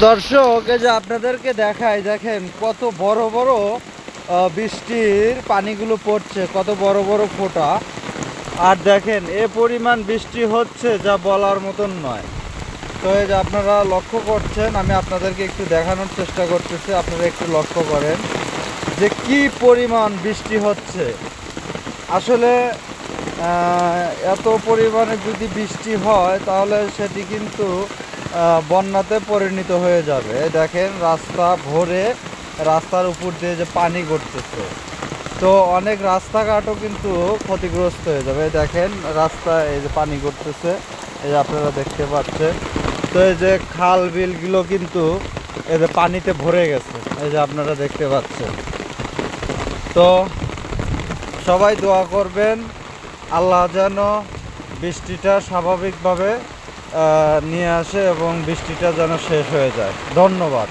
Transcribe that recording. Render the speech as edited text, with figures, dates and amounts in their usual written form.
দর্শক, এই যে আপনাদেরকে দেখাই, দেখেন কত বড় বড় বৃষ্টির পানিগুলো পড়ছে, কত বড় বড় ফোঁটা। আর দেখেন এ পরিমাণ বৃষ্টি হচ্ছে যা বলার মতন নয়। তো এই যে আপনারা লক্ষ্য করছেন, আমি আপনাদেরকে একটু দেখানোর চেষ্টা করতেছি, আপনারা একটু লক্ষ্য করেন যে কি পরিমাণ বৃষ্টি হচ্ছে। আসলে এত পরিমাণে যদি বৃষ্টি হয় তাহলে সেটি কিন্তু বন্যাতে পরিণত হয়ে যাবে। দেখেন রাস্তা ভরে, রাস্তার উপর দিয়ে যে পানি গড়তেছে, তো অনেক রাস্তাঘাটও কিন্তু ক্ষতিগ্রস্ত হয়ে যাবে। দেখেন রাস্তায় এই যে পানি গড়তেছে, এই যে আপনারা দেখতে পাচ্ছেন। তো এই যে খাল বিলগুলো কিন্তু এই যে পানিতে ভরে গেছে, এই যে আপনারা দেখতে পাচ্ছেন। তো সবাই দোয়া করবেন আল্লাহ যেন বৃষ্টিটা স্বাভাবিকভাবে নিয়ে আসে এবং বৃষ্টিটা যেন শেষ হয়ে যায়। ধন্যবাদ।